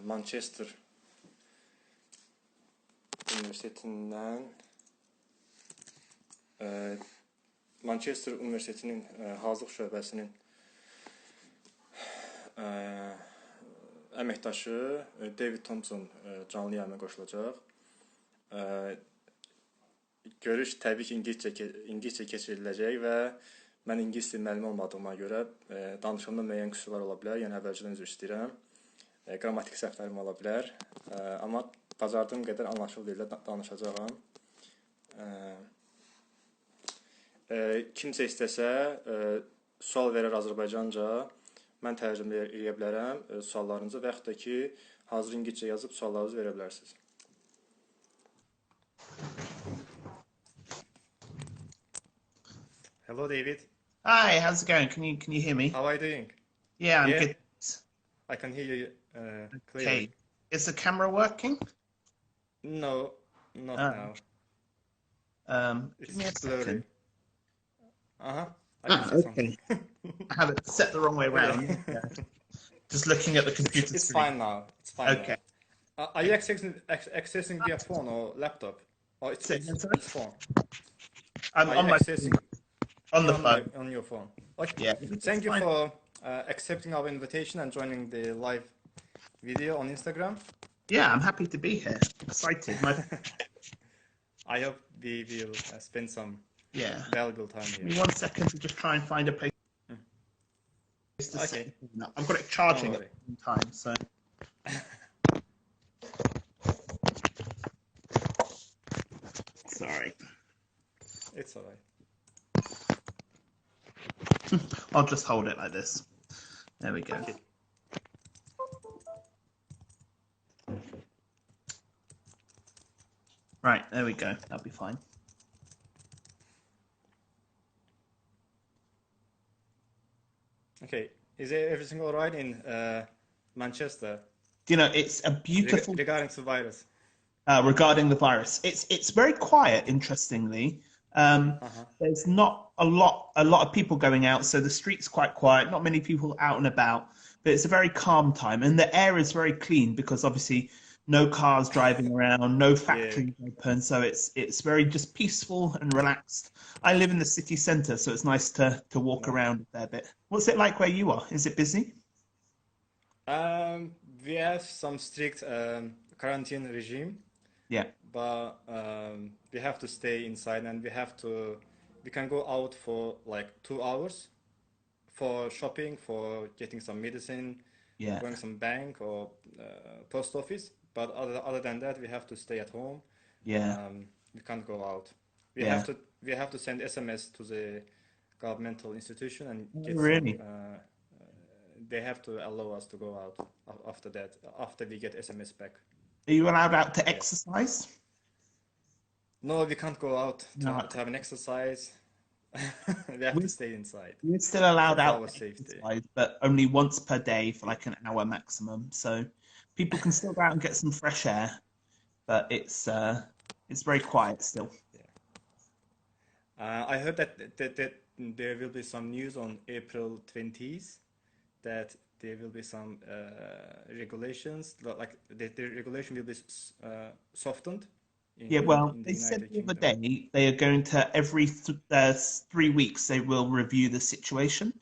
Manchester Üniversitetindən Manchester Üniversitetinin hazırlıq şöbəsinin əməkdaşı David Thompson canlı yayıma qoşulacaq. Görüş təbii ki İngiliscə keçiriləcək və mən ingilis dili müəllimi olmadığıma görə danışımda müəyyən qüsurlar ola bilər, yəni əvvəlcədən üzr istəyirəm. Qrammatik səhvlərim ola bilər, amma bacardığım qədər anlaşılır dildə danışacağam. Kimsə istəsə sual verər Azərbaycanca, mən tərcümə edə bilərəm suallarınıza və yaxud da ki, hazır İngiliscə yazıb suallarınızı verə bilərsiniz. Hello, David. Hi, how's it going? Can you hear me? How are you doing? Yeah, I'm good. I can hear you clearly. Okay. Is the camera working? No, not now. Give me a second. I can see something. I have it set the wrong way around. Yeah. Just looking at the computer It's screen. fine now. It's fine. Okay. Now. Are you accessing via phone or laptop? Or it's phone. I'm on my accessing on the phone. On your phone. Okay. Yeah. Thank you for accepting our invitation and joining the live video on Instagram. Yeah, I'm happy to be here. Excited. I hope we will spend some valuable time here. Give me 1 second to just try and find a place. Okay. I've got it charging at the same time, so. Sorry. It's all right. I'll just hold it like this. There we go. Okay. Right, there we go. That'll be fine. Okay. Is everything all right in Manchester? You know, it's a beautiful. Regarding the virus. Regarding the virus, it's very quiet. Interestingly, there's not a lot of people going out, so the street's quite quiet. Not many people out and about, but it's a very calm time, and the air is very clean because obviously no cars driving around, no factories open, so it's very just peaceful and relaxed. I live in the city centre, so it's nice to walk around there a bit. What's it like where you are? Is it busy? We have some strict quarantine regime. Yeah. But we have to stay inside, and we can go out for like 2 hours for shopping, for getting some medicine, going some bank or post office. But other than that, we have to stay at home. Yeah. We can't go out. We have to send SMS to the governmental institution and get really? They have to allow us to go out after that, after we get SMS back. Are you allowed out to exercise? No, we can't go out to have an exercise. We have to stay inside. We're still allowed out to safety. Exercise, but only once per day for like an hour maximum. So people can still go out and get some fresh air, but it's very quiet still. Yeah. I heard that there will be some news on April 20th that there will be some regulations, like the regulation will be softened. They said the other day they are going to every 3 weeks they will review the situation,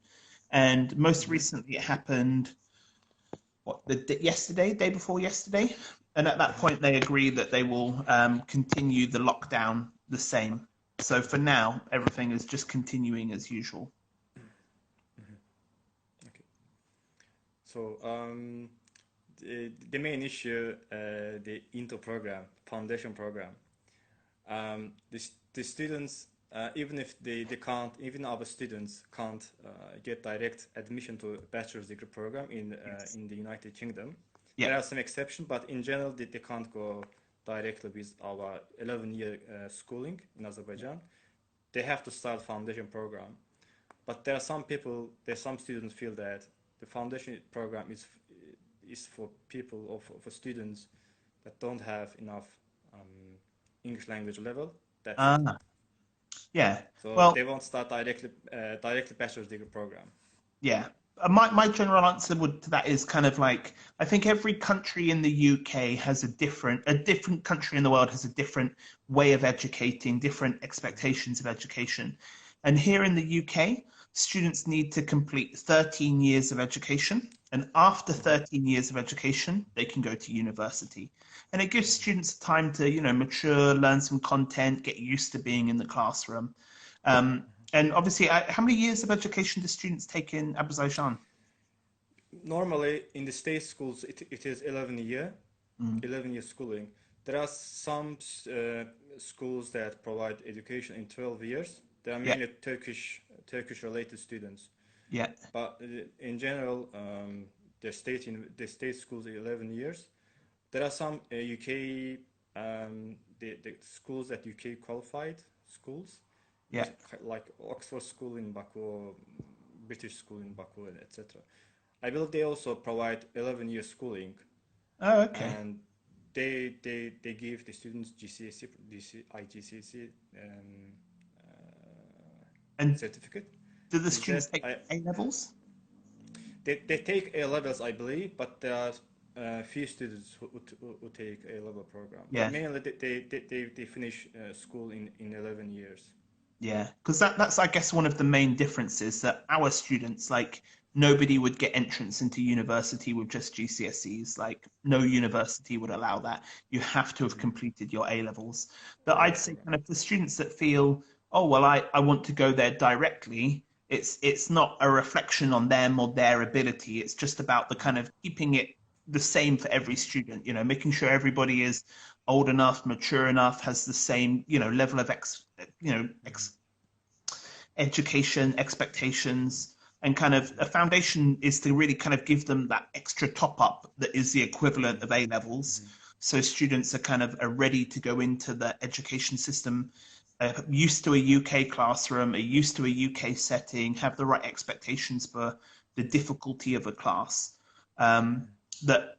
and most recently it happened day before yesterday, and at that point they agreed that they will continue the lockdown the same. So for now everything is just continuing as usual. So the main issue, the INTO program, foundation program, the students, even if they can't, even our students can't get direct admission to a bachelor's degree program in the United Kingdom. There are some exceptions, but in general they can't go directly with our 11-year schooling in Azerbaijan. They have to start foundation program. But there are some students feel that the foundation program is for people or for students that don't have enough English language level. Yeah. So they won't start directly bachelor's degree program. Yeah. my general answer to that is kind of like, I think every country in the UK has a different country in the world has a different way of educating, different expectations of education. And here in the UK, students need to complete 13 years of education. And after 13 years of education, they can go to university. And it gives students time to, you know, mature, learn some content, get used to being in the classroom. And obviously, how many years of education do students take in Azerbaijan? Normally, in the state schools, it is 11 year schooling. There are some schools that provide education in 12 years. They are mainly Turkish related students. Yeah. But in general, the state schools are 11 years. There are some UK the schools that UK qualified schools. Yeah. Like Oxford School in Baku, British School in Baku, etc. I believe they also provide 11-year schooling. Oh, okay. And they give the students GCSE, IGCSE and certificate. Do the students take A levels? They take A levels, I believe, but there are few students who take A level program. Yeah. But mainly they finish school in 11 years. Yeah, because that's I guess one of the main differences, that our students, like, nobody would get entrance into university with just GCSEs. Like, no university would allow that. You have to have completed your A levels. But I'd say kind of the students that feel, oh well, I want to go there directly, it's not a reflection on them or their ability. It's just about the kind of keeping it the same for every student, you know, making sure everybody is old enough, mature enough, has the same, you know, level of education, expectations, and kind of a foundation is to really kind of give them that extra top up that is the equivalent of A levels. So students are ready to go into the education system, used to a UK classroom, used to a UK setting, have the right expectations for the difficulty of a class. That,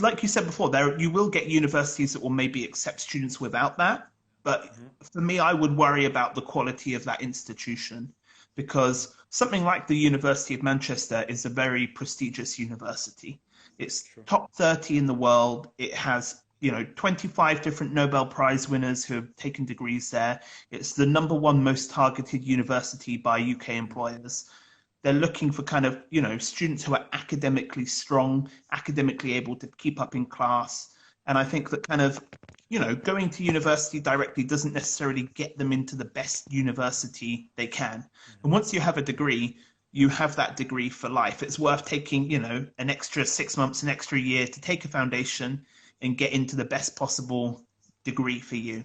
like you said before, you will get universities that will maybe accept students without that. But for me, I would worry about the quality of that institution, because something like the University of Manchester is a very prestigious university. It's top 30 in the world. It has, you know, 25 different Nobel Prize winners who have taken degrees there. It's the #1 most targeted university by UK employers. They're looking for kind of, you know, students who are academically strong, academically able to keep up in class. And I think that kind of, you know, going to university directly doesn't necessarily get them into the best university they can. And once you have a degree, you have that degree for life. It's worth taking, you know, an extra 6 months, an extra year to take a foundation and get into the best possible degree for you.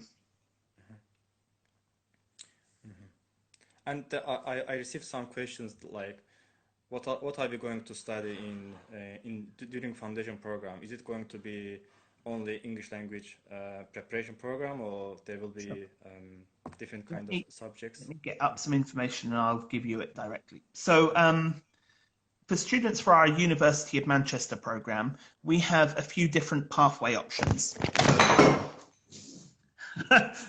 And I received some questions like, what are we going to study during foundation program? Is it going to be only English language preparation program, or there will be different kind of subjects? Let me get up some information and I'll give you it directly. So for students for our University of Manchester program, we have a few different pathway options.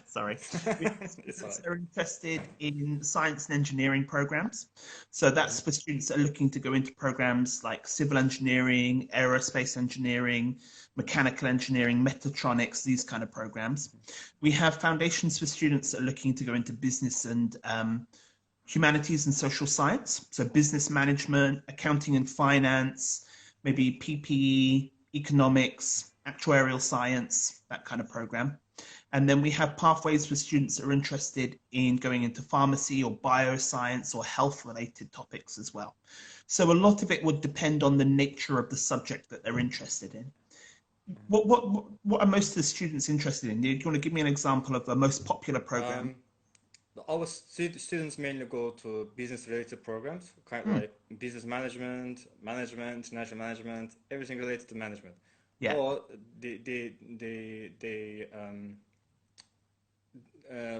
Sorry. Students are interested in science and engineering programs. So that's for students that are looking to go into programs like civil engineering, aerospace engineering, mechanical engineering, mechatronics, these kind of programs. We have foundations for students that are looking to go into business and humanities and social science. So business management, accounting and finance, maybe PPE, economics, actuarial science, that kind of program. And then we have pathways for students that are interested in going into pharmacy or bioscience or health-related topics as well. So a lot of it would depend on the nature of the subject that they're interested in. What are most of the students interested in? Do you want to give me an example of the most popular program? Our students mainly go to business-related programs, kind of like business management, international management, everything related to management. Yeah. Or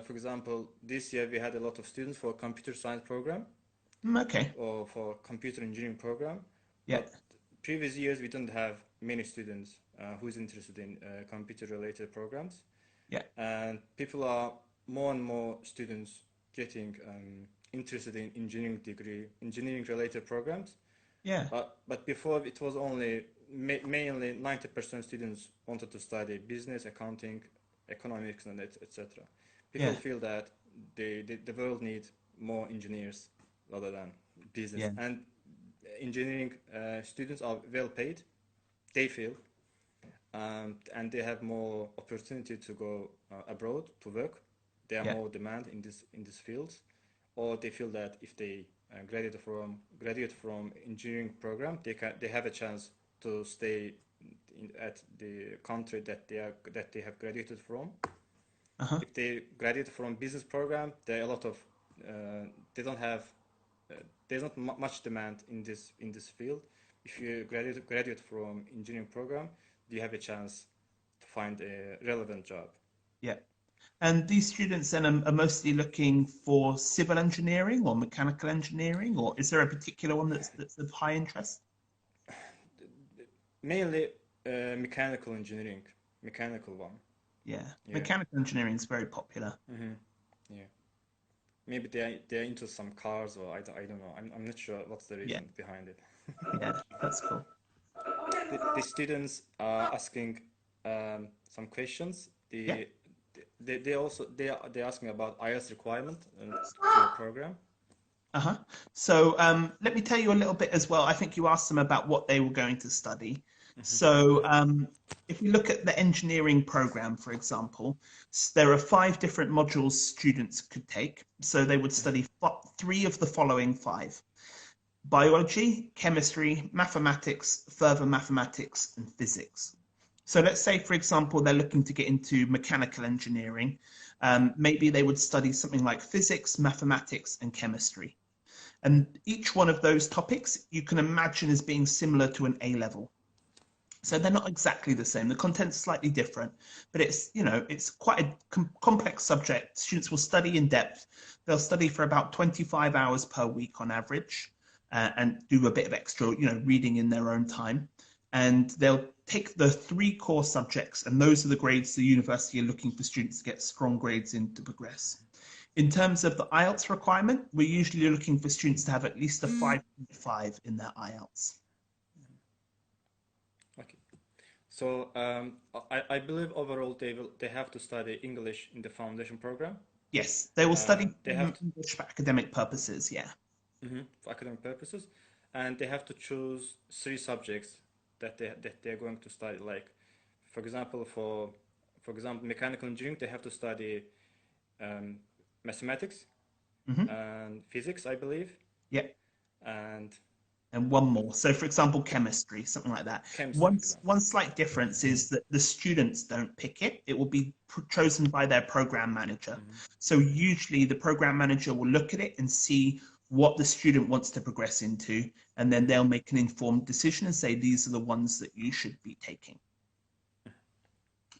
for example, this year we had a lot of students for computer science program. Okay. Or for computer engineering program. Yeah. But previous years we didn't have many students who's interested in computer-related programs. Yeah. And people are more and more students getting interested in engineering-related programs. Yeah. But before it was only mainly 90% students wanted to study business, accounting, economics, and etc. People feel that the world needs more engineers rather than business. Yeah. And engineering students are well paid, they feel, and they have more opportunity to go abroad to work. There are more demand in this field, or they feel that if they graduate from engineering program, they have a chance to stay at the country that they have graduated from. If they graduate from business program, there are a lot of there's not much demand in this field. If you graduate from engineering program, you have a chance to find a relevant job. Yeah. And these students then are mostly looking for civil engineering or mechanical engineering, or is there a particular one that's of high interest? Mainly mechanical engineering, mechanical one. Yeah. Mechanical engineering is very popular. Yeah. Maybe they're into some cars, or I don't know. I'm not sure what's the reason behind it. Yeah, that's cool. The students are asking some questions. They're asking about Ielts requirement and the program. So let me tell you a little bit as well. I think you asked them about what they were going to study. So if we look at the engineering program, for example, there are 5 different modules students could take. So they would study 3 of the following 5: biology, chemistry, mathematics, further mathematics, and physics. So let's say, for example, they're looking to get into mechanical engineering. Maybe they would study something like physics, mathematics, and chemistry. And each one of those topics you can imagine as being similar to an A-level. So they're not exactly the same. The content's slightly different, but it's quite a complex subject. Students will study in depth. They'll study for about 25 hours per week on average, and do a bit of extra, reading in their own time. And they'll take the 3 core subjects, and those are the grades the university are looking for students to get strong grades in to progress. In terms of the Ielts requirement, we're usually looking for students to have at least a 5.5 in their Ielts. Okay. So I believe overall they have to study English in the foundation program. Yes, they will study English for academic purposes, for academic purposes. And they have to choose 3 subjects that they're going to study. Like, for example, mechanical engineering, they have to study mathematics and physics, I believe. Yeah. And one more. So, for example, chemistry, something like that. One slight difference is that the students don't pick it. It will be chosen by their program manager. So usually the program manager will look at it and see what the student wants to progress into, and then they'll make an informed decision and say, these are the ones that you should be taking.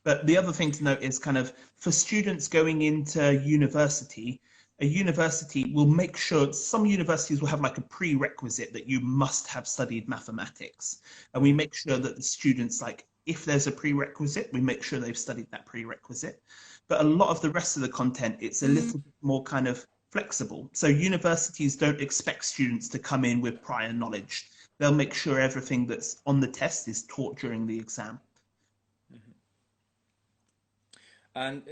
But the other thing to note is kind of for students going into university, a university will make sure, some universities will have like a prerequisite that you must have studied mathematics. And we make sure that the students, like, if there's a prerequisite, we make sure they've studied that prerequisite. But a lot of the rest of the content, it's a little bit more kind of flexible. So universities don't expect students to come in with prior knowledge. They'll make sure everything that's on the test is taught during the exam. And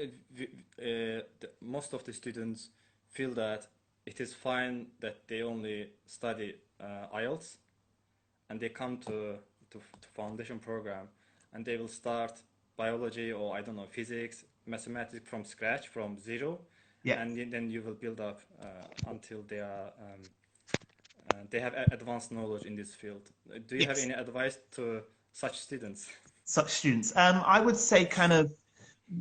most of the students feel that it is fine that they only study Ielts, and they come to foundation program, and they will start biology or, I don't know, physics, mathematics from scratch, from zero. Yeah. And then you will build up until they have advanced knowledge in this field. Do you have any advice to such students? I would say kind of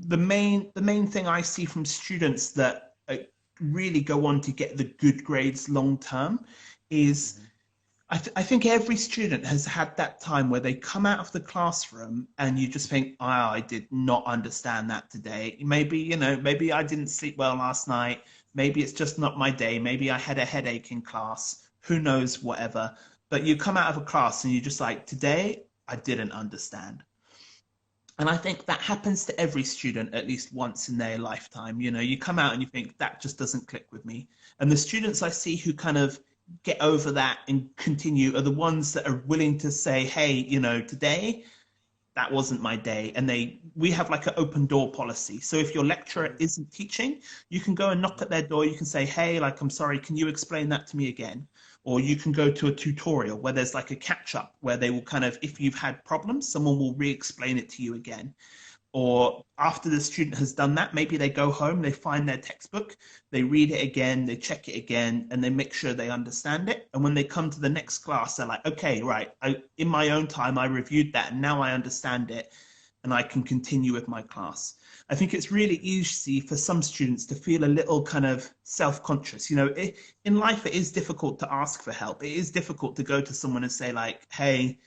the main thing I see from students that really go on to get the good grades long term is I think every student has had that time where they come out of the classroom and you just think, oh, I did not understand that today. Maybe, maybe I didn't sleep well last night. Maybe it's just not my day. Maybe I had a headache in class. Who knows, whatever. But you come out of a class and you're just like, today, I didn't understand. And I think that happens to every student at least once in their lifetime. You come out and you think, that just doesn't click with me. And the students I see who kind of get over that and continue are the ones that are willing to say, hey, you know, today that wasn't my day. And we have like an open door policy. So if your lecturer isn't teaching, you can go and knock at their door. You can say, hey, like, I'm sorry, can you explain that to me again? Or you can go to a tutorial where there's like a catch up where they will kind of, if you've had problems, someone will re-explain it to you again. Or after the student has done that, maybe they go home, they find their textbook, they read it again, they check it again, and they make sure they understand it. And when they come to the next class, they're like, okay, right, in my own time, I reviewed that, and now I understand it, and I can continue with my class. I think it's really easy for some students to feel a little kind of self-conscious. You know, in life, it is difficult to ask for help. It is difficult to go to someone and say like, hey,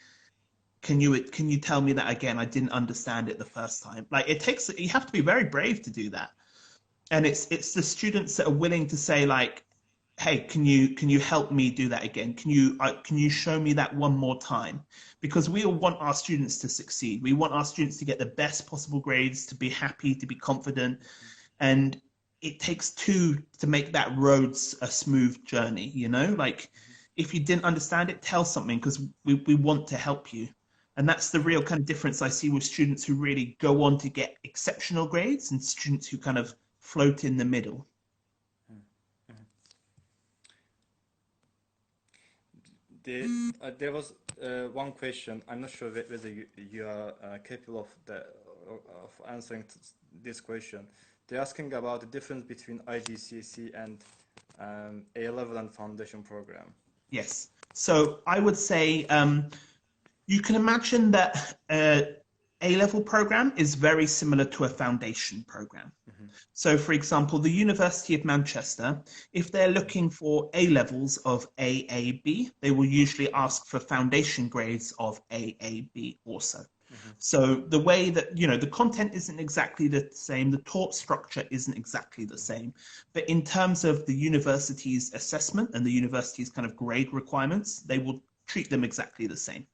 can you tell me that again? I didn't understand it the first time. Like you have to be very brave to do that. And it's the students that are willing to say like, hey, can you help me do that again? Can you show me that one more time? Because we all want our students to succeed. We want our students to get the best possible grades, to be happy, to be confident. And it takes two to make that road a smooth journey, you know? Like if you didn't understand it, tell something because we want to help you. And that's the real kind of difference I see with students who really go on to get exceptional grades and students who kind of float in the middle. There was one question. I'm not sure whether you are capable of answering this question. They're asking about the difference between IGCSE and A-level and foundation program. Yes. So I would say you can imagine that A-level program is very similar to a foundation program. So, for example, the University of Manchester, if they're looking for A-levels of AAB, they will usually ask for foundation grades of AAB also. So the way that, you know, the content isn't exactly the same, the taught structure isn't exactly the same, but in terms of the university's assessment and the university's kind of grade requirements, they will treat them exactly the same.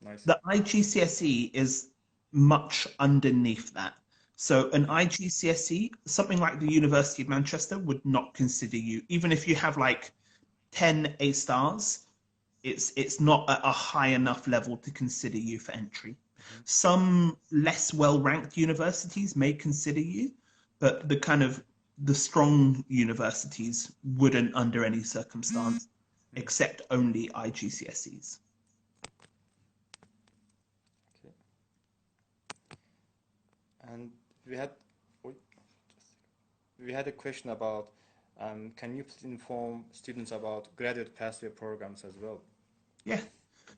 Nice. The IGCSE is much underneath that. So an IGCSE, something like the University of Manchester would not consider you, even if you have like 10 A stars, it's not at a high enough level to consider you for entry. Some less well-ranked universities may consider you, but the strong universities wouldn't under any circumstance, except only IGCSEs. Okay. And we had a question about can you please inform students about graduate pathway programs as well? Yeah,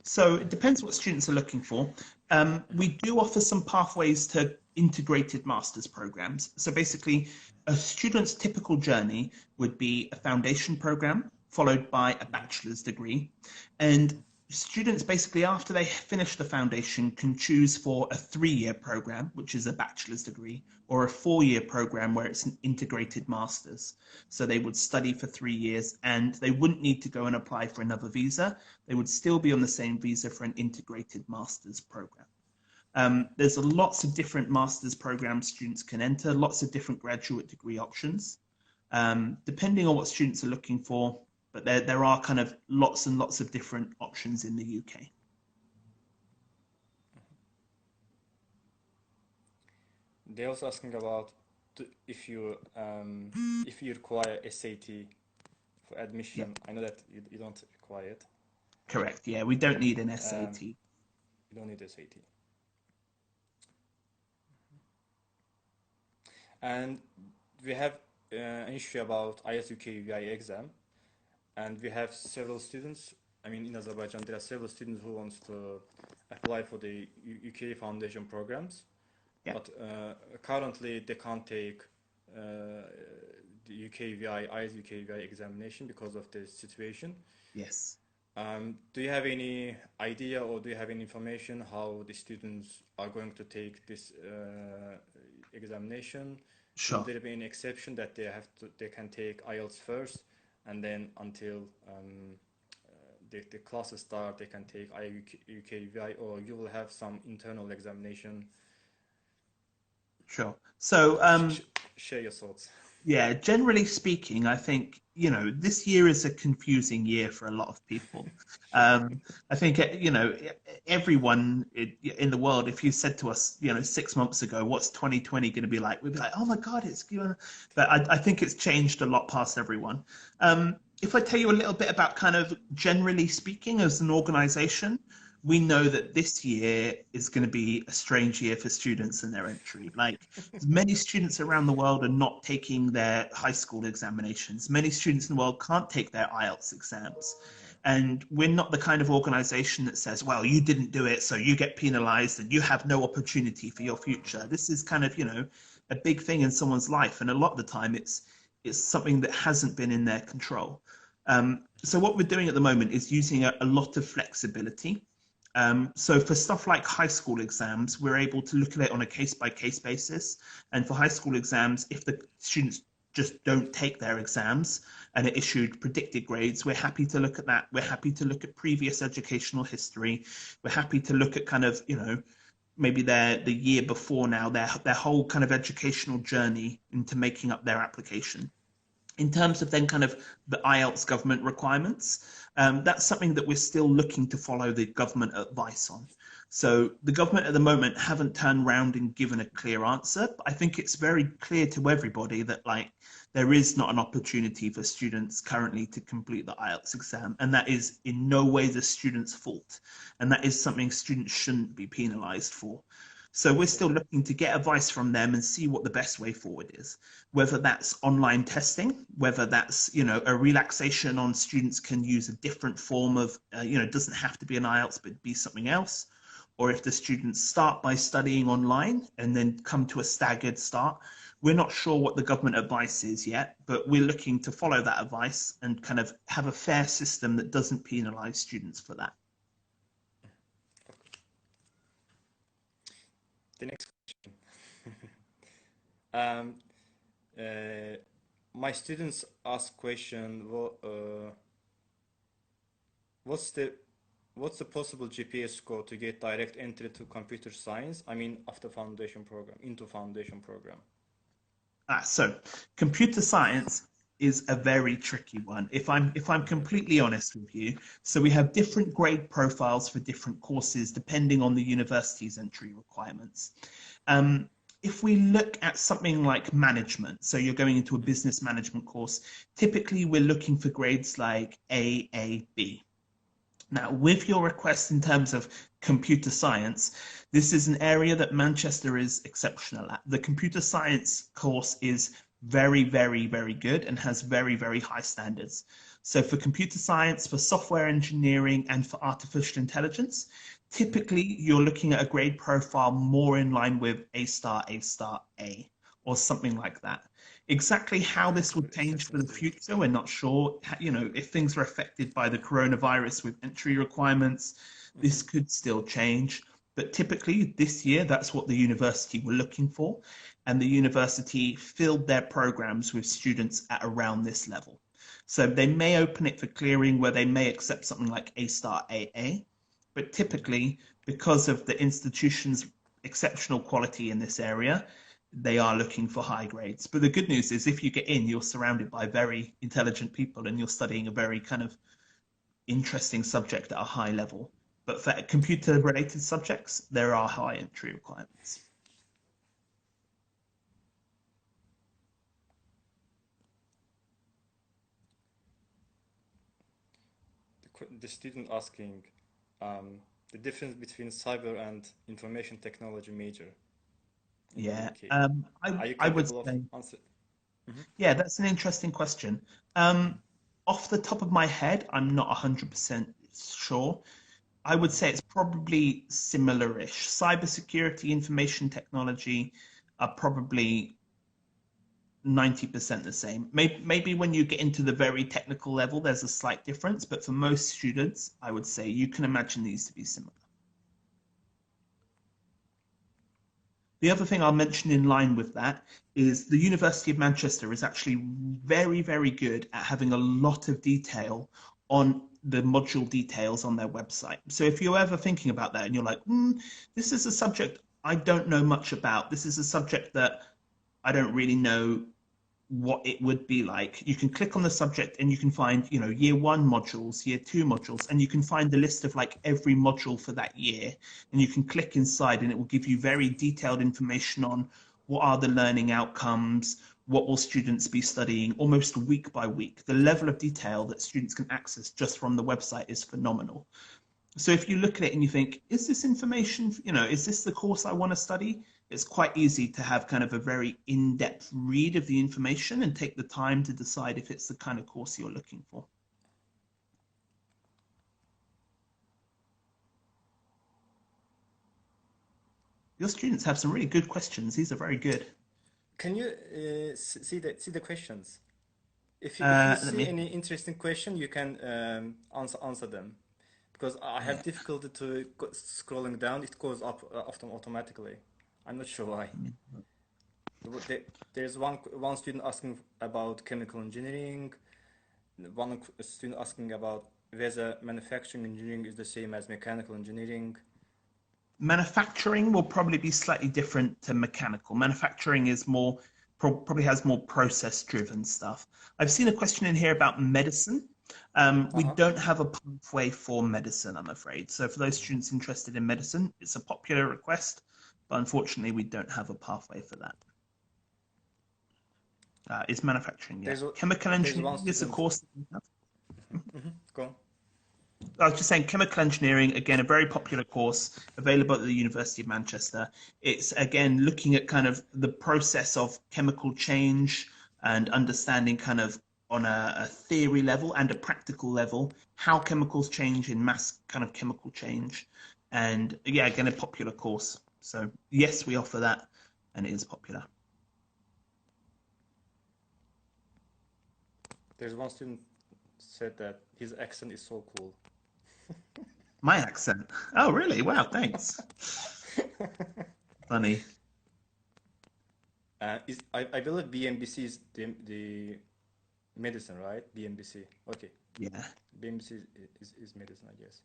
so it depends what students are looking for. We do offer some pathways to integrated master's programs. So basically, a student's typical journey would be a foundation program followed by a bachelor's degree. And students basically, after they finish the foundation, can choose for a 3-year program, which is a bachelor's degree, or a 4-year program where it's an integrated master's. So they would study for 3 years and they wouldn't need to go and apply for another visa. They would still be on the same visa for an integrated master's program. There's lots of different master's programs students can enter, lots of different graduate degree options, depending on what students are looking for. But there are kind of lots and lots of different options in the UK. They're also asking about if you require SAT for admission. Yeah. I know that you don't require it. Correct. Yeah, we don't need an SAT. You don't need SAT. And we have an issue about IELTS UK UI exam. And we have several students, I mean in Azerbaijan there are several students who want to apply for the UK foundation programs, yeah. But currently they can't take the UKVI, IELTS UKVI examination because of the situation. Yes. Do you have any idea or do you have any information how the students are going to take this examination? Sure. Will there be any exception that they can take IELTS first? And then until the classes start, they can take UKVI, or you will have some internal examination. Sure. So share your thoughts. Yeah, generally speaking, I think, you know, this year is a confusing year for a lot of people. I think, you know, everyone in the world, if you said to us, you know, 6 months ago, what's 2020 going to be like? We'd be like, oh my God, it's going. But I think it's changed a lot past everyone. If I tell you a little bit about kind of generally speaking as an organization, we know that this year is going to be a strange year for students and their entry. Like, many students around the world are not taking their high school examinations. Many students in the world can't take their Ielts exams. And we're not the kind of organization that says, well, you didn't do it, so you get penalized and you have no opportunity for your future. This is kind of, you know, a big thing in someone's life. And a lot of the time it's something that hasn't been in their control. So what we're doing at the moment is using a lot of flexibility. So for stuff like high school exams, we're able to look at it on a case-by-case basis. And for high school exams, if the students just don't take their exams and are issued predicted grades, we're happy to look at that. We're happy to look at previous educational history. We're happy to look at kind of, you know, maybe the year before now, their whole kind of educational journey into making up their application. In terms of then kind of the Ielts government requirements, that's something that we're still looking to follow the government advice on. So the government at the moment haven't turned around and given a clear answer. But I think it's very clear to everybody that like there is not an opportunity for students currently to complete the Ielts exam, and that is in no way the student's fault. And that is something students shouldn't be penalized for. So we're still looking to get advice from them and see what the best way forward is, whether that's online testing, whether that's, you know, a relaxation on students can use a different form of, you know, it doesn't have to be an Ielts, but be something else. Or if the students start by studying online and then come to a staggered start, we're not sure what the government advice is yet, but we're looking to follow that advice and kind of have a fair system that doesn't penalize students for that. The next question. My students ask question, what's the possible GPA score to get direct entry to computer science? I mean, after foundation program, into foundation program. So computer science is a very tricky one. If I'm completely honest with you, so we have different grade profiles for different courses depending on the university's entry requirements. If we look at something like management, so you're going into a business management course, typically we're looking for grades like A, B. Now, with your request in terms of computer science, this is an area that Manchester is exceptional at. The computer science course is very, very, very good and has very, very high standards. So for computer science, for software engineering, and for artificial intelligence, typically you're looking at a grade profile more in line with A star, A star, A, or something like that. Exactly how this would change for the future, we're not sure. You know, if things are affected by the coronavirus with entry requirements, this could still change. But typically this year, that's what the university were looking for. And the university filled their programs with students at around this level. So they may open it for clearing where they may accept something like A star AA, but typically because of the institution's exceptional quality in this area, they are looking for high grades. But the good news is if you get in, you're surrounded by very intelligent people and you're studying a very kind of interesting subject at a high level. But for computer related subjects, there are high entry requirements. The student asking the difference between cyber and information technology major. Yeah, I would say, yeah, that's an interesting question. Off the top of my head, I'm not 100% sure. I would say it's probably similar-ish. Cybersecurity, information technology are probably 90% the same. Maybe when you get into the very technical level, there's a slight difference, but for most students, I would say you can imagine these to be similar. The other thing I'll mention in line with that is the University of Manchester is actually very, very good at having a lot of detail on the module details on their website. So if you're ever thinking about that and you're like, this is a subject I don't know much about, this is a subject that I don't really know what it would be like. You can click on the subject and you can find, you know, year 1 modules, year 2 modules, and you can find the list of like every module for that year, and you can click inside and it will give you very detailed information on what are the learning outcomes, what will students be studying almost week by week. The level of detail that students can access just from the website is phenomenal. So if you look at it and you think, is this information, you know, is this the course I want to study? It's quite easy to have kind of a very in-depth read of the information and take the time to decide if it's the kind of course you're looking for. Your students have some really good questions. These are very good. Can you see the questions? If you see any interesting question, you can answer them. Because I have difficulty to scrolling down. It goes up often automatically. I'm not sure why. There's one student asking about chemical engineering, one student asking about whether manufacturing engineering is the same as mechanical engineering. Manufacturing will probably be slightly different to mechanical. Manufacturing is more, probably has more process-driven stuff. I've seen a question in here about medicine. We don't have a pathway for medicine, I'm afraid. So for those students interested in medicine, it's a popular request, but unfortunately we don't have a pathway for that. It's manufacturing, yeah. Chemical engineering is a course that we have. Go on. I was just saying, chemical engineering, again, a very popular course available at the University of Manchester. It's, again, looking at kind of the process of chemical change and understanding kind of on a theory level and a practical level, how chemicals change in mass kind of chemical change. And yeah, again, a popular course. So yes, we offer that and it is popular. There's one student said that his accent is so cool. My accent? Oh, really? Wow, thanks. Funny. I believe BMBC is the medicine, right? BMBC. Okay. Yeah. BMBC is medicine, I guess.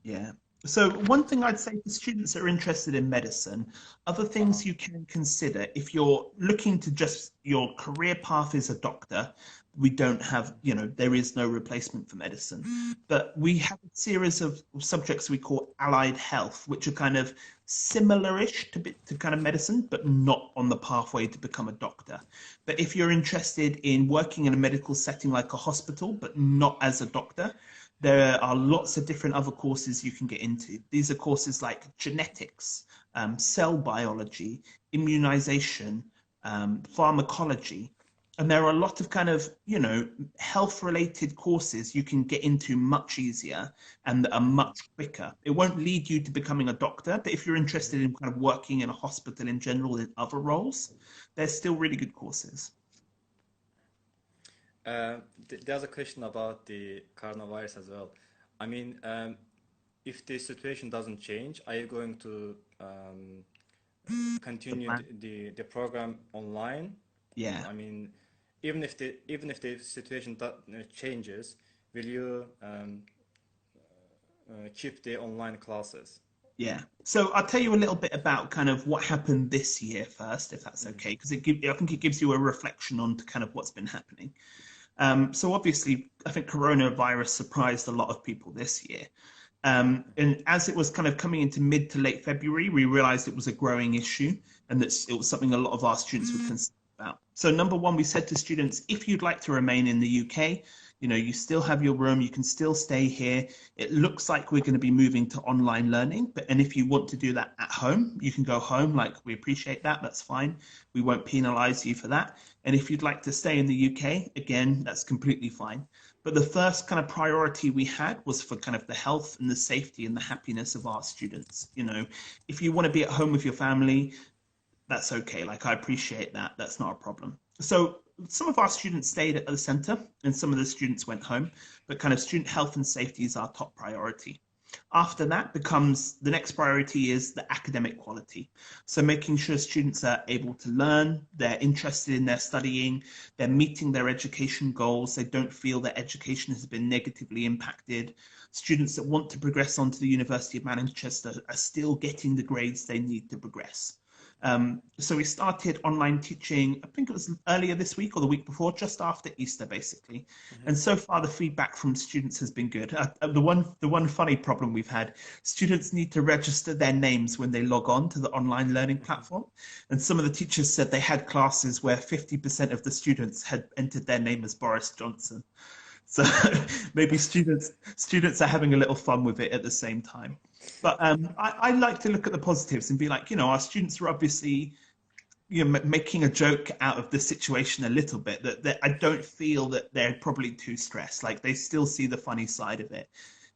Yeah. So one thing I'd say to students that are interested in medicine, other things you can consider if you're looking to just, your career path is a doctor, we don't have, you know, there is no replacement for medicine. But we have a series of subjects we call allied health, which are kind of similar-ish to kind of medicine, but not on the pathway to become a doctor. But if you're interested in working in a medical setting like a hospital, but not as a doctor, there are lots of different other courses you can get into. These are courses like genetics, cell biology, immunization, pharmacology. And there are a lot of kind of, you know, health-related courses you can get into much easier and that are much quicker. It won't lead you to becoming a doctor, but if you're interested in kind of working in a hospital in general in other roles, they're still really good courses. There's a question about the coronavirus as well. I mean, if the situation doesn't change, are you going to continue the program online? Yeah. I mean, even if the situation changes, will you keep the online classes? Yeah. So I'll tell you a little bit about kind of what happened this year first, if that's okay, because I think it gives you a reflection on to kind of what's been happening. So obviously, I think coronavirus surprised a lot of people this year. And as it was kind of coming into mid to late February, we realized it was a growing issue and that it was something a lot of our students were concerned about. So number one, we said to students, if you'd like to remain in the UK, you know, you still have your room, you can still stay here. It looks like we're going to be moving to online learning, and if you want to do that at home, you can go home. Like, we appreciate that, that's fine. We won't penalize you for that. And if you'd like to stay in the UK, again, that's completely fine. But the first kind of priority we had was for kind of the health and the safety and the happiness of our students. You know, if you want to be at home with your family, that's okay. Like, I appreciate that. That's not a problem. So some of our students stayed at the center and some of the students went home, but kind of student health and safety is our top priority. After that becomes, the next priority is the academic quality. So making sure students are able to learn, they're interested in their studying, they're meeting their education goals, they don't feel their education has been negatively impacted. Students that want to progress onto the University of Manchester are still getting the grades they need to progress. So we started online teaching, I think it was earlier this week or the week before, just after Easter, basically. And so far, the feedback from students has been good. The one funny problem we've had, students need to register their names when they log on to the online learning platform. And some of the teachers said they had classes where 50% of the students had entered their name as Boris Johnson. So maybe students are having a little fun with it at the same time. But I like to look at the positives and be like, you know, our students are obviously, you know, making a joke out of the situation a little bit. That I don't feel that they're probably too stressed. Like they still see the funny side of it.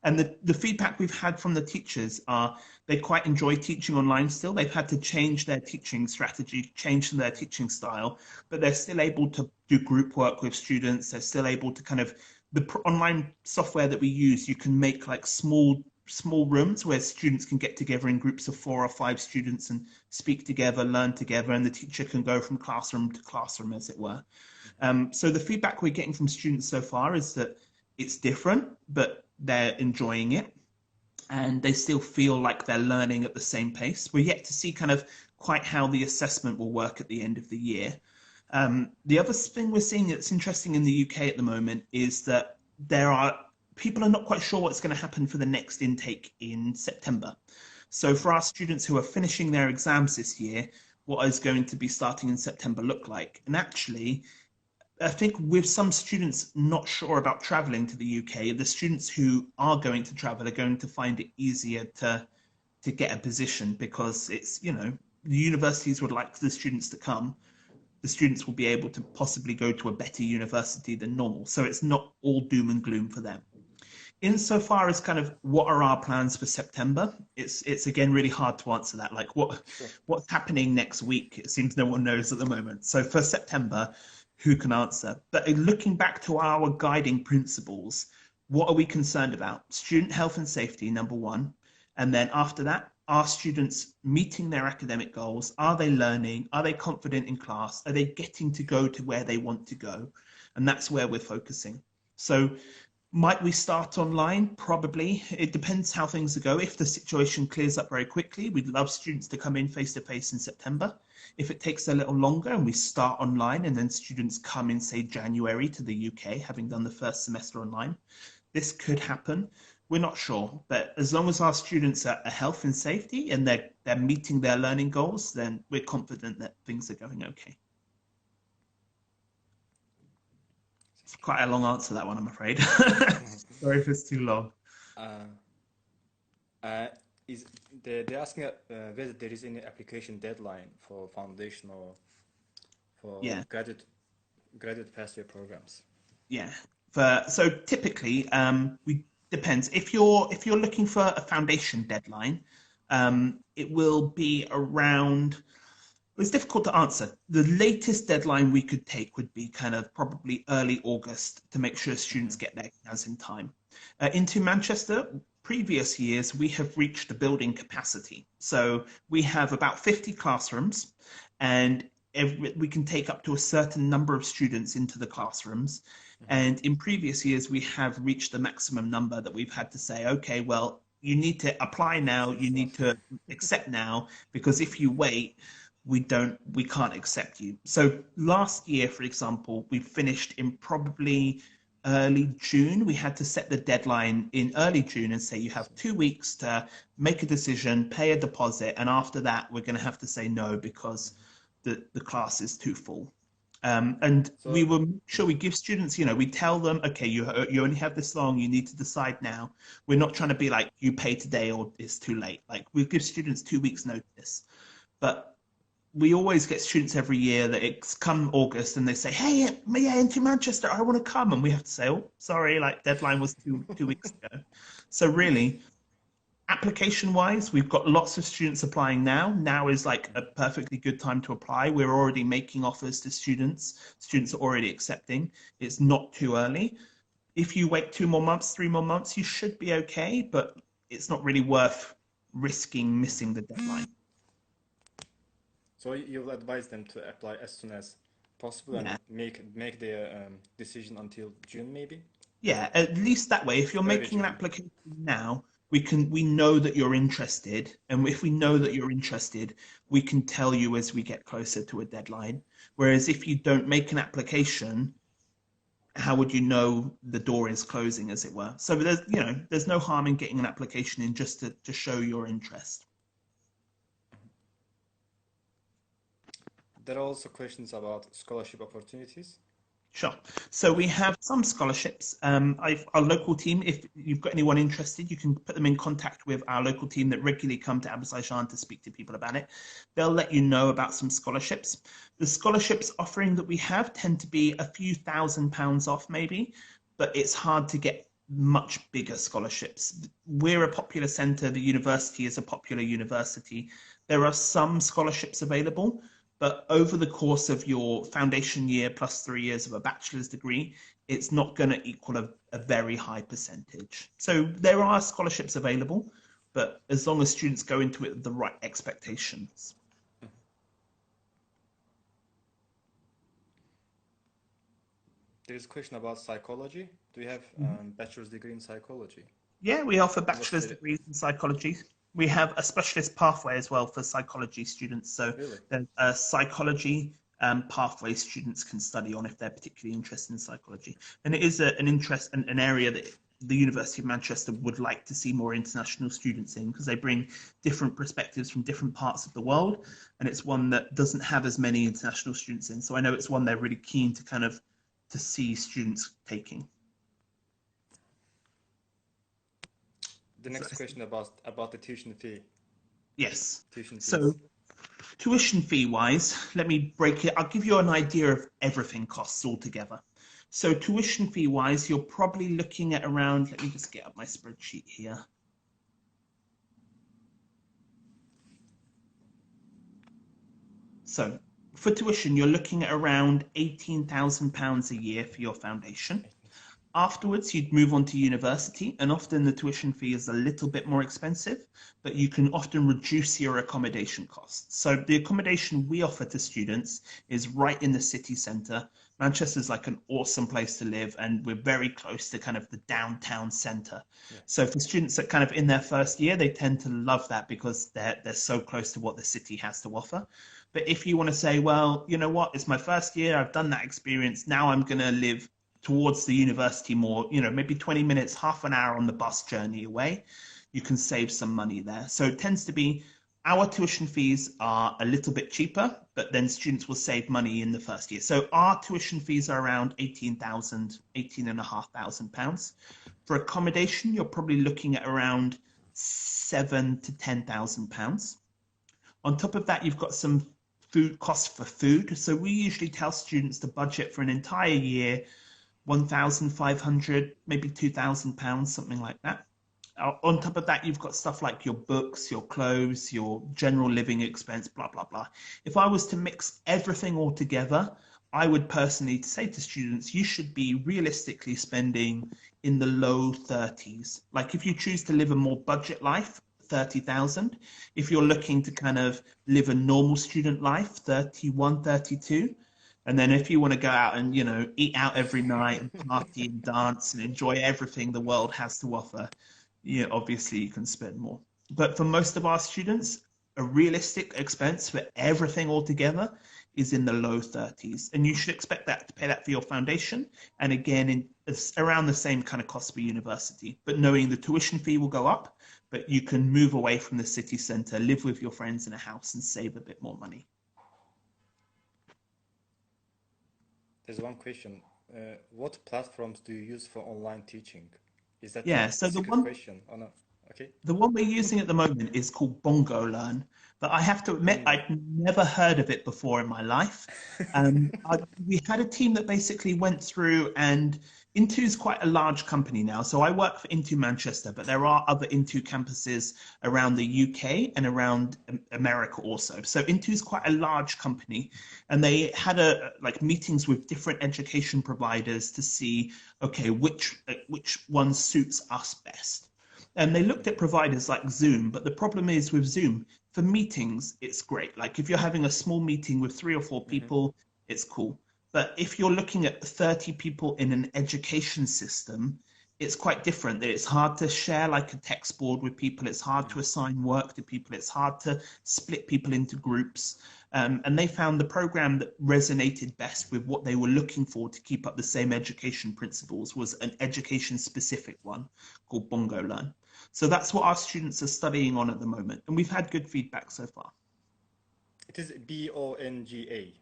And the feedback we've had from the teachers are they quite enjoy teaching online still. They've had to change their teaching strategy, change their teaching style, but they're still able to do group work with students. They're still able to kind of, the online software that we use, you can make like small rooms where students can get together in groups of 4 or 5 students and speak together, learn together, and the teacher can go from classroom to classroom, as it were. So the feedback we're getting from students so far is that it's different, but they're enjoying it and they still feel like they're learning at the same pace. We're yet to see kind of quite how the assessment will work at the end of the year. The other thing we're seeing that's interesting in the UK at the moment is that people are not quite sure what's going to happen for the next intake in September. So for our students who are finishing their exams this year, what is going to be starting in September look like? And actually, I think with some students not sure about traveling to the UK, the students who are going to travel are going to find it easier to get a position because it's, you know, the universities would like the students to come. The students will be able to possibly go to a better university than normal. So it's not all doom and gloom for them. Insofar as kind of what are our plans for September, it's again really hard to answer that. Like what's happening next week? It seems no one knows at the moment. So for September, who can answer? But looking back to our guiding principles, what are we concerned about? Student health and safety, number one. And then after that, are students meeting their academic goals? Are they learning? Are they confident in class? Are they getting to go to where they want to go? And that's where we're focusing. So might we start online? Probably. It depends how things go. If the situation clears up very quickly, we'd love students to come in face-to-face in September. If it takes a little longer and we start online and then students come in, say, January to the UK, having done the first semester online, this could happen. We're not sure, but as long as our students are health and safety and they're meeting their learning goals, then we're confident that things are going okay. It's quite a long answer, that one, I'm afraid. Sorry if it's too long. They're asking whether there is any application deadline for foundation or for graduate pathway programs. Yeah. So typically, depends. If you're looking for a foundation deadline, it will be around. It's difficult to answer. The latest deadline we could take would be kind of probably early August to make sure students get their exams in time. Into Manchester, previous years, we have reached the building capacity. So we have about 50 classrooms and we can take up to a certain number of students into the classrooms. And in previous years, we have reached the maximum number that we've had to say, okay, well, you need to apply now, you need to accept now, because if you wait, we can't accept you. So last year, for example, we finished in probably early June. We had to set the deadline in early June and say you have 2 weeks to make a decision, pay a deposit, and after that, we're going to have to say no because the class is too full. And so we will make sure we give students, you know, we tell them, okay, you only have this long, you need to decide now. We're not trying to be like, you pay today or it's too late. Like we give students 2 weeks notice. But we always get students every year that it's come August and they say, hey, into Manchester, I want to come. And we have to say, oh, sorry, like deadline was two weeks ago. So really, application-wise, we've got lots of students applying now. Now is like a perfectly good time to apply. We're already making offers to students. Students are already accepting. It's not too early. If you wait 2 more months, 3 more months, you should be okay, but it's not really worth risking missing the deadline. So you'll advise them to apply as soon as possible and make their decision until June, maybe? Yeah, at least that way. If you're making an application now, we know that you're interested, and if we know that you're interested, we can tell you as we get closer to a deadline. Whereas if you don't make an application, how would you know the door is closing, as it were? So there's no harm in getting an application in just to show your interest. There are also questions about scholarship opportunities. Sure. So we have some scholarships. Our local team, if you've got anyone interested, you can put them in contact with our local team that regularly come to Azerbaijan to speak to people about it. They'll let you know about some scholarships. The scholarships offering that we have tend to be a few £1,000s off maybe, but it's hard to get much bigger scholarships. We're a popular centre. The university is a popular university. There are some scholarships available, but over the course of your foundation year plus 3 years of a bachelor's degree, it's not going to equal a very high percentage. So there are scholarships available, but as long as students go into it with the right expectations. There's a question about psychology. Do you have bachelor's degree in psychology? Yeah, we offer bachelor's degrees in psychology. We have a specialist pathway as well for psychology students. So there's a psychology pathway students can study on if they're particularly interested in psychology. And it is an area that the University of Manchester would like to see more international students in, because they bring different perspectives from different parts of the world. And it's one that doesn't have as many international students in. So I know it's one they're really keen to see students taking. The next question about the tuition fee. Yes. Tuition fees. So tuition fee wise, let me break it. I'll give you an idea of everything costs altogether. So tuition fee wise, you're probably looking at around, let me just get up my spreadsheet here. So for tuition, you're looking at around £18,000 a year for your foundation. Afterwards, you'd move on to university, and often the tuition fee is a little bit more expensive, but you can often reduce your accommodation costs. So the accommodation we offer to students is right in the city centre. Manchester is like an awesome place to live, and we're very close to kind of the downtown centre. Yeah. So for students that kind of in their first year, they tend to love that because they're so close to what the city has to offer. But if you want to say, well, you know what, it's my first year, I've done that experience, now I'm going to live towards the university more, maybe 20 minutes, half an hour on the bus journey away, you can save some money there. So it tends to be our tuition fees are a little bit cheaper, but then students will save money in the first year. So our tuition fees are around £18,500. For accommodation, you're probably looking at around £7,000 to £10,000. On top of that, you've got some food costs for food. So we usually tell students to budget for an entire year £1,500, maybe £2,000, something like that. On top of that, you've got stuff like your books, your clothes, your general living expense, blah, blah, blah. If I was to mix everything all together, I would personally say to students, you should be realistically spending in the low 30s. Like if you choose to live a more budget life, 30,000. If you're looking to kind of live a normal student life, 31, 32. And then if you want to go out and, eat out every night and party and dance and enjoy everything the world has to offer, obviously you can spend more. But for most of our students, a realistic expense for everything altogether is in the low 30s. And you should expect that to pay that for your foundation. And again, it's around the same kind of cost for university. But knowing the tuition fee will go up, but you can move away from the city centre, live with your friends in a house and save a bit more money. There's one question. What platforms do you use for online teaching? Is that the question or not? Okay. The one we're using at the moment is called Bongo Learn, but I have to admit I'd never heard of it before in my life. We had a team that basically went through, and Intu is quite a large company now. So I work for Intu Manchester, but there are other Intu campuses around the UK and around America also. So Intu is quite a large company, and they had meetings with different education providers to see, okay, which one suits us best. And they looked at providers like Zoom, but the problem is with Zoom, for meetings, it's great. Like if you're having a small meeting with 3 or 4 people, it's cool. But if you're looking at 30 people in an education system, it's quite different. That it's hard to share like a text board with people. It's hard to assign work to people. It's hard to split people into groups. And they found the program that resonated best with what they were looking for to keep up the same education principles was an education-specific one called Bongo Learn. So that's what our students are studying on at the moment. And we've had good feedback so far. It is B-O-N-G-A.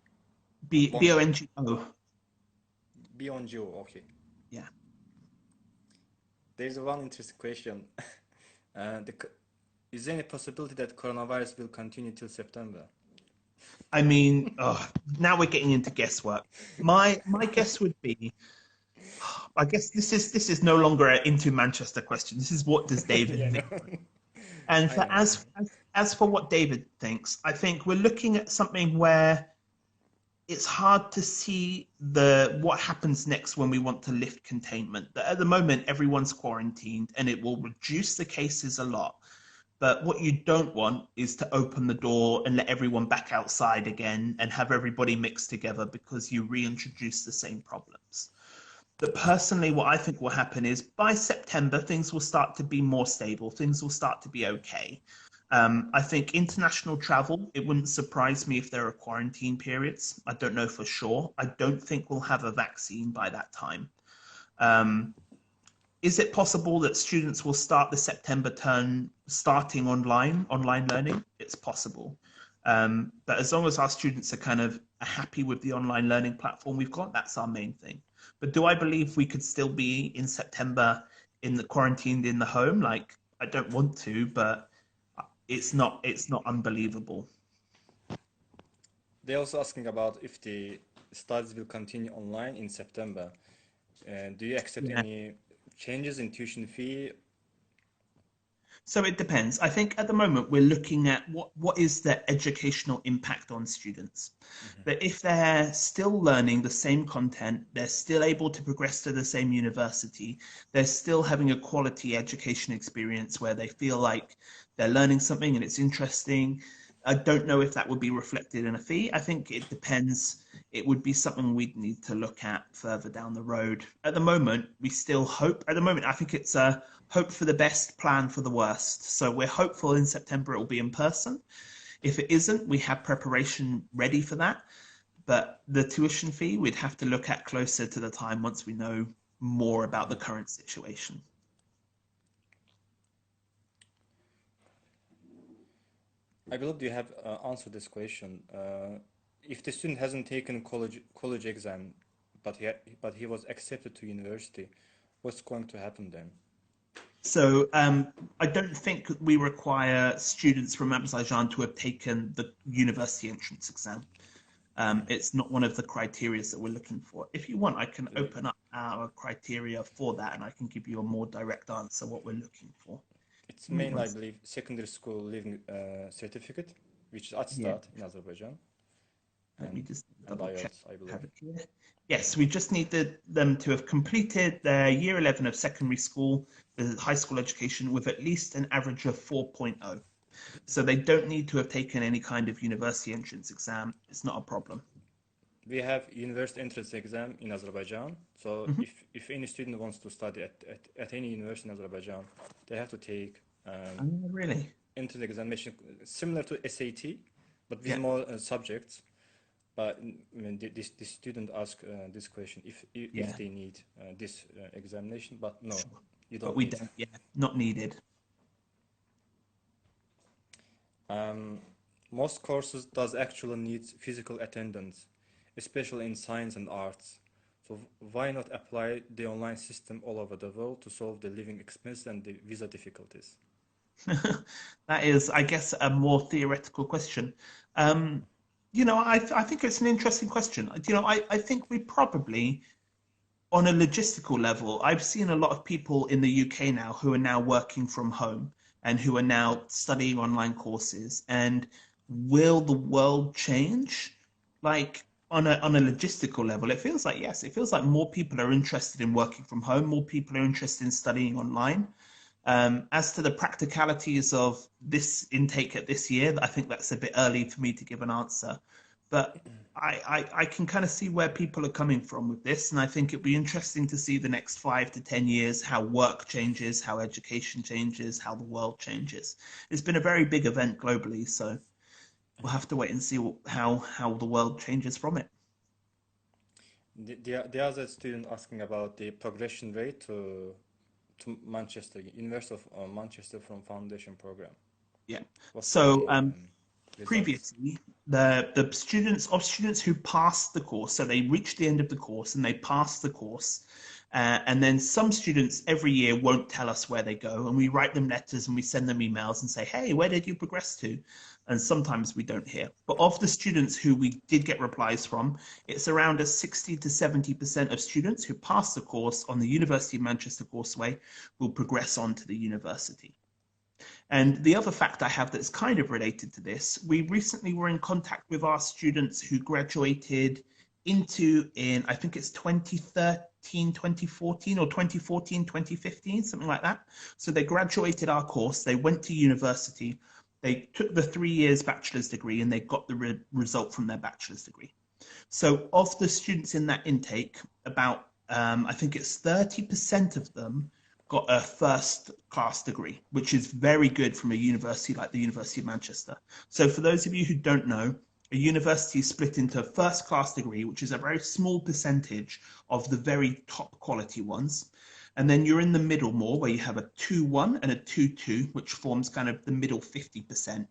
B-O-N-G-O. B-O-N-G-O, okay. Yeah. There's one interesting question. Is there any possibility that coronavirus will continue till September? I mean, now we're getting into guesswork. My guess would be, I guess this is no longer an into Manchester question. This is what does David think? And for, as for what David thinks, I think we're looking at something where it's hard to see what happens next when we want to lift containment. At the moment, everyone's quarantined and it will reduce the cases a lot. But what you don't want is to open the door and let everyone back outside again and have everybody mixed together because you reintroduce the same problems. But personally, what I think will happen is by September, things will start to be more stable. Things will start to be okay. I think international travel, it wouldn't surprise me if there are quarantine periods. I don't know for sure. I don't think we'll have a vaccine by that time. Is it possible that students will start the September term starting online learning? It's possible. But as long as our students are kind of happy with the online learning platform we've got, that's our main thing. But do I believe we could still be in September quarantined in the home? Like, I don't want to, but it's not unbelievable. They're also asking about if the studies will continue online in September. Do you accept any changes in tuition fee? So it depends. I think at the moment we're looking at what is the educational impact on students. That if they're still learning the same content, they're still able to progress to the same university, they're still having a quality education experience where they feel like they're learning something and it's interesting. I don't know if that would be reflected in a fee. I think it depends. It would be something we'd need to look at further down the road. At the moment, we still hope. At the moment, I think it's a hope for the best, plan for the worst. So we're hopeful in September it will be in person. If it isn't, we have preparation ready for that. But the tuition fee, we'd have to look at closer to the time once we know more about the current situation. I believe you have answered this question. If the student hasn't taken college exam, but he was accepted to university, what's going to happen then? So I don't think we require students from Azerbaijan to have taken the university entrance exam. It's not one of the criteria that we're looking for. If you want, I can open up our criteria for that and I can give you a more direct answer what we're looking for. It's mainly, I believe, secondary school leaving certificate, which is at start in Azerbaijan. Let me just double check. I believe. Yes, we just need them to have completed their year 11 of secondary school, the high school education, with at least an average of 4.0. So they don't need to have taken any kind of university entrance exam. It's not a problem. We have university entrance exam in Azerbaijan. So if any student wants to study at any university in Azerbaijan, they have to take really entrance examination similar to SAT, but with more subjects. But I mean, this student asked this question if they need this examination, but no, you don't. But we don't. Yeah, not needed. Most courses does actually need physical attendance, especially in science and arts. So why not apply the online system all over the world to solve the living expenses and the visa difficulties? That is, I guess, a more theoretical question. You know, I think it's an interesting question. You know, I think we probably, on a logistical level, I've seen a lot of people in the UK now who are now working from home and who are now studying online courses. And will the world change? Like, on a logistical level, it feels like, yes, it feels like more people are interested in working from home, more people are interested in studying online. As to the practicalities of this intake at this year, I think that's a bit early for me to give an answer. but I can kind of see where people are coming from with this, and I think it'd be interesting to see the next 5 to 10 years how work changes, how education changes, how the world changes. It's been a very big event globally, so we'll have to wait and see how the world changes from it. The other student asking about the progression rate to Manchester, University of Manchester from foundation program. Yeah. So previously, the students who passed the course, so they reached the end of the course and they passed the course, and then some students every year won't tell us where they go, and we write them letters and we send them emails and say, hey, where did you progress to? And sometimes we don't hear. But of the students who we did get replies from, it's around 60 to 70% of students who pass the course on the University of Manchester courseway will progress on to the university. And the other fact I have that's kind of related to this, we recently were in contact with our students who graduated in, I think it's 2013, 2014, or 2014, 2015, something like that. So they graduated our course, they went to university, they took the 3 years bachelor's degree, and they got the result from their bachelor's degree. So of the students in that intake, about, I think it's 30% of them got a first class degree, which is very good from a university like the University of Manchester. So for those of you who don't know, a university is split into a first class degree, which is a very small percentage of the very top quality ones. And then you're in the middle more, where you have a 2-1 and a 2-2, which forms kind of the middle 50%.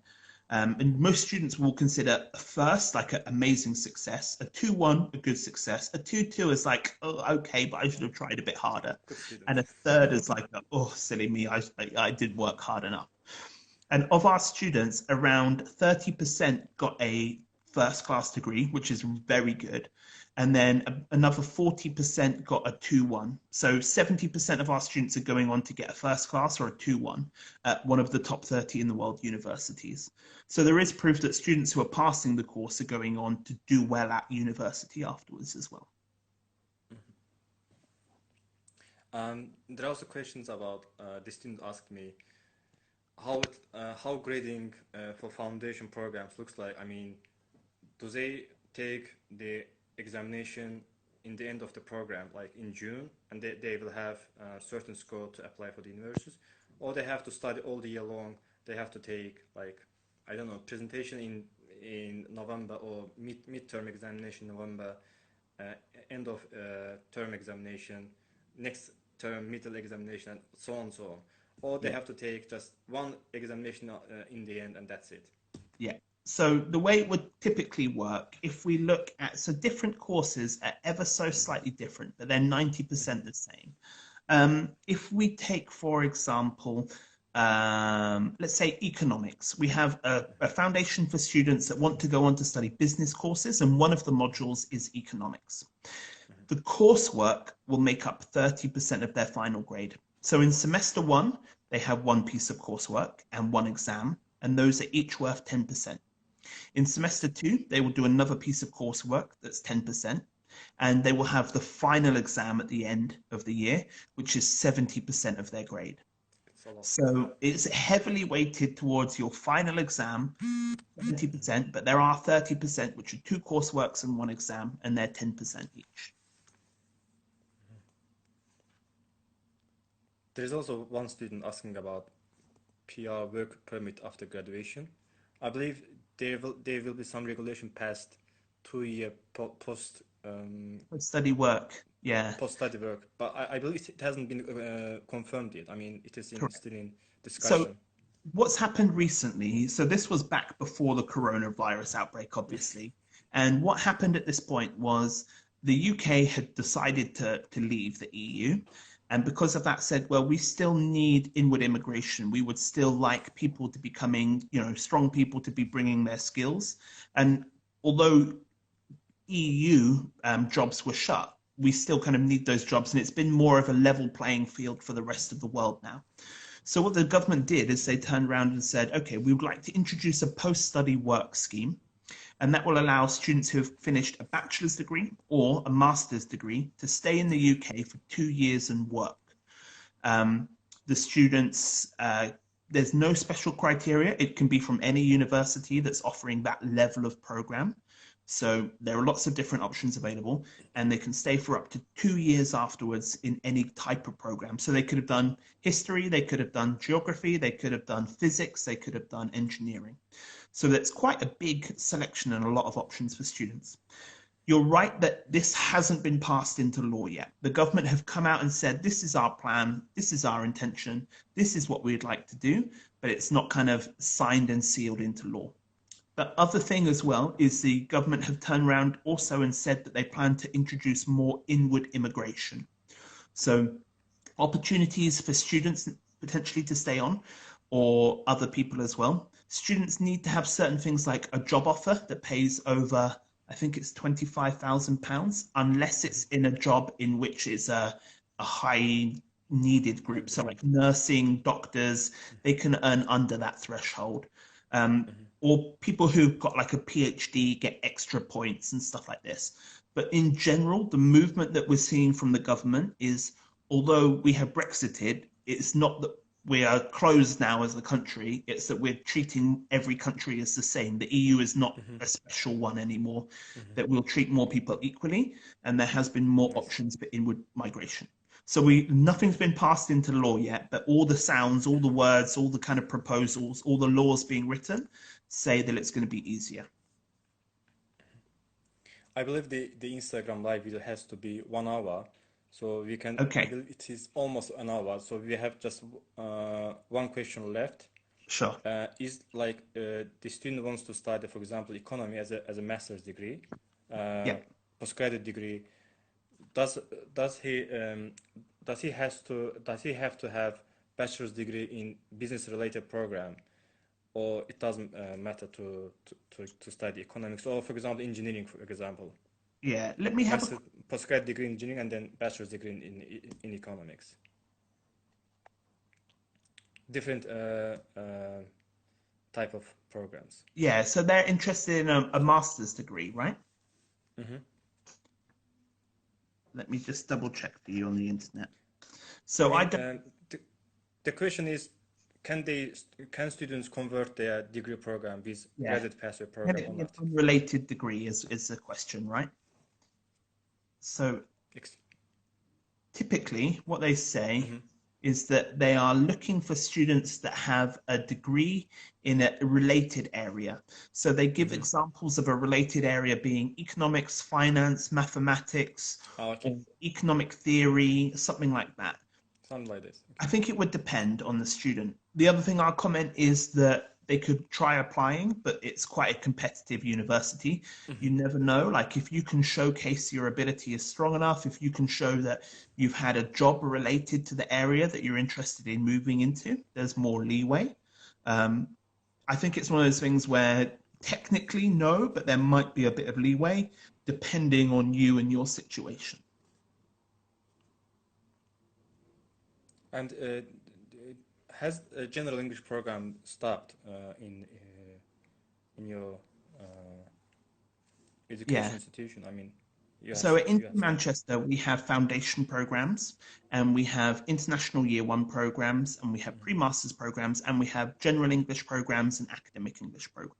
And most students will consider a first like an amazing success, a 2-1 a good success, a 2-2 is like, oh, okay, but I should have tried a bit harder, and a third is like, oh, silly me, I didn't work hard enough. And of our students, around 30% got a first class degree, which is very good. And then another 40% got a 2-1. So 70% of our students are going on to get a first class or a 2-1 at one of the top 30 in the world universities. So there is proof that students who are passing the course are going on to do well at university afterwards as well. There are also questions about, the student asked me, how grading for foundation programs looks like. I mean, do they take the examination in the end of the program, like in June, and they will have a certain score to apply for the universities, or they have to study all the year long? They have to take, like, I don't know, presentation in November, or midterm examination in November, end of term examination, next term middle examination, and so on and so on. Or they have to take just one examination in the end, and that's it. Yeah. So the way it would typically work, if we look at, so different courses are ever so slightly different, but they're 90% the same. If we take, for example, let's say economics, we have a foundation for students that want to go on to study business courses, and one of the modules is economics. The coursework will make up 30% of their final grade. So in semester 1, they have one piece of coursework and one exam, and those are each worth 10%. In semester 2, they will do another piece of coursework that's 10%, and they will have the final exam at the end of the year, which is 70% of their grade. So it's heavily weighted towards your final exam, 70%, but there are 30%, which are 2 courseworks and 1 exam, and they're 10% each. There's also one student asking about PR work permit after graduation. I believe there will be some regulation past 2-year study work. Yeah. Post-study work, but I believe it hasn't been confirmed yet. I mean, it is still in discussion. So what's happened recently, so this was back before the coronavirus outbreak, obviously. And what happened at this point was the UK had decided to leave the EU. And because of that said, well, we still need inward immigration. We would still like people to be coming, strong people to be bringing their skills. And although EU jobs were shut, we still kind of need those jobs. And it's been more of a level playing field for the rest of the world now. So what the government did is they turned around and said, okay, we would like to introduce a post-study work scheme. And that will allow students who have finished a bachelor's degree or a master's degree to stay in the UK for 2 years and work. The students, there's no special criteria. It can be from any university that's offering that level of program. So there are lots of different options available, and they can stay for up to 2 years afterwards in any type of program. So they could have done history, they could have done geography, they could have done physics, they could have done engineering. So that's quite a big selection and a lot of options for students. You're right that this hasn't been passed into law yet. The government have come out and said, this is our plan, this is our intention, this is what we'd like to do, but it's not kind of signed and sealed into law. The other thing as well is the government have turned around also and said that they plan to introduce more inward immigration. So opportunities for students potentially to stay on, or other people as well. Students need to have certain things like a job offer that pays over, I think it's £25,000, unless it's in a job in which it's a high needed group. So like nursing, doctors, they can earn under that threshold. Or people who've got like a PhD get extra points and stuff like this. But in general, the movement that we're seeing from the government is, although we have Brexited, it's not that we are closed now as a country, it's that we're treating every country as the same. The EU is not a special one anymore, that we'll treat more people equally, and there has been more options for inward migration. So nothing's been passed into law yet, but all the sounds, all the words, all the kind of proposals, all the laws being written say that it's going to be easier. I believe the Instagram live video has to be 1 hour, so we can. Okay. I believe it is almost an hour, so we have just one question left. Sure. Is like the student wants to study, for example, economy as a master's degree, postgraduate degree. Does he have to have bachelor's degree in business related program, or it doesn't matter to study economics, or for example engineering, for example? Yeah, let me have a postgraduate degree in engineering and then bachelor's degree in economics. Different type of programs. Yeah, so they're interested in a master's degree, right? Let me just double check for you on the internet. So the question is, can students convert their degree program with graduate pathway program or not? Unrelated degree is the question, right? So typically what they say is that they are looking for students that have a degree in a related area. So they give examples of a related area being economics, finance, mathematics, economic theory, something like that. Something like this. I think it would depend on the student. The other thing I'll comment is that they could try applying, but it's quite a competitive university. You never know. Like if you can showcase your ability is strong enough, if you can show that you've had a job related to the area that you're interested in moving into, there's more leeway. I think it's one of those things where technically no, but there might be a bit of leeway depending on you and your situation. And has a general English program stopped in your education institution? I mean, so in Manchester, we have foundation programs, and we have international year 1 programs, and we have pre-masters programs, and we have general English programs and academic English programs.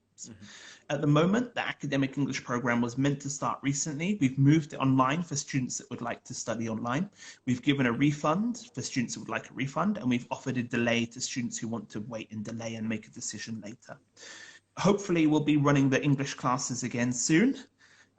At the moment, the academic English program was meant to start recently. We've moved it online for students that would like to study online. We've given a refund for students who would like a refund, and we've offered a delay to students who want to wait and delay and make a decision later. Hopefully, we'll be running the English classes again soon.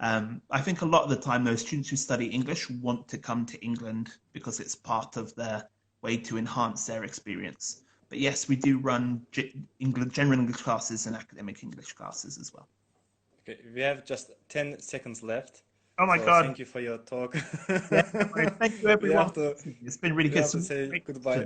I think a lot of the time, those students who study English want to come to England because it's part of their way to enhance their experience. But yes, we do run general English classes and academic English classes as well. Okay, we have just 10 seconds left. Oh my God. Thank you for your talk. Thank you, everyone. It's been really good. To say goodbye.